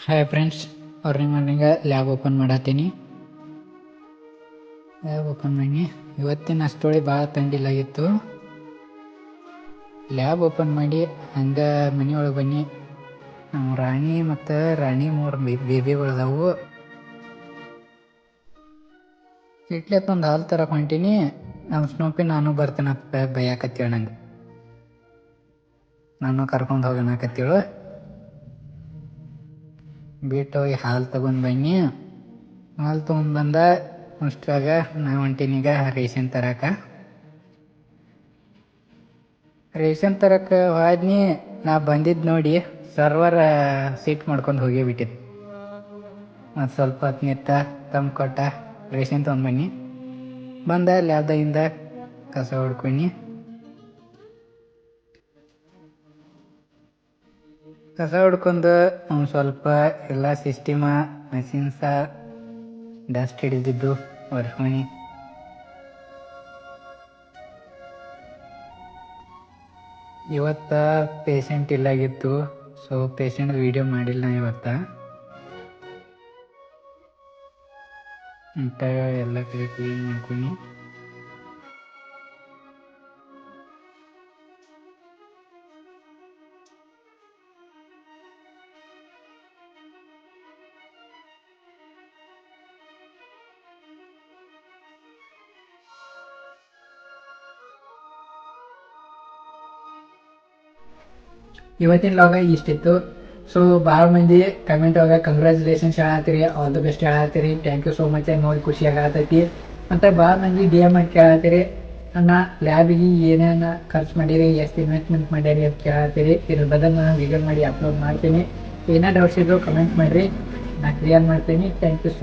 Hi friends, ಅವ್ರ ಮನೆಗೆ lab open ಮಾಡತ್ತೀನಿ. Lab open ಮಾಡಿ ಇವತ್ತಿನ ಅಷ್ಟೊಳಿ ಭಾಳ ತಂಡಿಲಾಗಿತ್ತು. ಲ್ಯಾಬ್ ಓಪನ್ ಮಾಡಿ ಹಂಗೆ ಮನೆಯೊಳಗೆ ಬನ್ನಿ. ನಮ್ಮ ರಾಣಿ ಮತ್ತು ರಾಣಿ 3 ಬೇಬಿಗಳದಾವು. ಇಟ್ಲತ್ತೊಂದು ಹಾಲು ತರಕ್ಕೆ ಹೊಂಟೀನಿ. ನಮ್ಮ ಸ್ನೂಪಿ ನಾನು ಬರ್ತೀನಂತ ಬೈಯಾಕತ್ತೇಳು ನಂಗೆ. ನಾನು ಕರ್ಕೊಂಡು ಹೋಗೋಣಕತ್ತೇಳು. ಬಿಟ್ಟು ಹೋಗಿ ಹಾಲು ತಗೊಂಡು ಬನ್ನಿ. ಹಾಲು ತೊಗೊಂಡ್ಬಂದ ಅಷ್ಟ್ರಾಗ ನಾ ಹೊಂಟೀನೀಗ ರೇಷನ್ ತರಕ್ಕೆ. ರೇಷನ್ ತರಕ್ಕೆ ಹೋದ್ನಿ. ನಾ ಬಂದಿದ್ದು ನೋಡಿ ಸರ್ವರ್ ಸೀಟ್ ಮಾಡ್ಕೊಂಡು ಹೋಗೇ ಬಿಟ್ಟಿದ್ದು. ಮತ್ತು ಸ್ವಲ್ಪ ಹೊತ್ತು ನಿಂತ ತಂದು ಕೊಟ್ಟ ರೇಷನ್ ತೊಗೊಂಡ್ಬನ್ನಿ. ಬಂದ ಲ್ಯಾಬ್ದಾಗಿಂದ ಕಸ ಹೊಡ್ಕೊಂಡು ಒಂದು ಸ್ವಲ್ಪ ಎಲ್ಲ ಸಿಸ್ಟಮ ಮೆಷಿನ್ಸ ಡಸ್ಟ್ ಹಿಡಿದಿದ್ದು ಒರೆಸ್ಕೊಂಡು ಇವತ್ತು ಪೇಷಂಟ್ ಇಲ್ಲಾಗಿತ್ತು. ಸೊ ಪೇಷಂಟ್ ವಿಡಿಯೋ ಮಾಡಿಲ್ಲ ನಾ ಇವತ್ತು. ಅಂತ ಎಲ್ಲ ಕ್ಲೀನ್ ಮಾಡ್ಕೊಂಡು ಇವತ್ತಿನ ಲಾಗ ಇಷ್ಟಿತ್ತು. ಸೊ ಭಾಳ ಮಂದಿ ಕಮೆಂಟ್ ಒಳಗೆ ಕಂಗ್ರ್ಯಾಚುಲೇಷನ್ಸ್ ಹೇಳತ್ತೀರಿ, ಆಲ್ ದ ಬೆಸ್ಟ್ ಹೇಳತ್ತೀರಿ. Thank you so much. ನೋಡಿ ಖುಷಿ ಆಗತೈತಿ. ಮತ್ತು ಭಾಳ ಮಂದಿ DM ಅಂತ ಕೇಳತ್ತೀರಿ, ನನ್ನ ಲ್ಯಾಬಿಗೆ ಏನೇನು ಖರ್ಚು ಮಾಡಿರಿ, ಎಷ್ಟು ಇನ್ವೆಸ್ಟ್ಮೆಂಟ್ ಮಾಡ್ಯಾರಿ ಅಂತ ಕೇಳತ್ತೀರಿ. ಇದ್ರ ಬದಲು ನಾನು ವಿಡಿಯೋ ಮಾಡಿ ಅಪ್ಲೋಡ್ ಮಾಡ್ತೀನಿ. ಏನೇ ಡೌಟ್ಸ್ ಇದ್ದರೂ ಕಮೆಂಟ್ ಮಾಡಿರಿ, ನಾನು ಕ್ಲಿಯರ್ ಮಾಡ್ತೀನಿ. Thank you so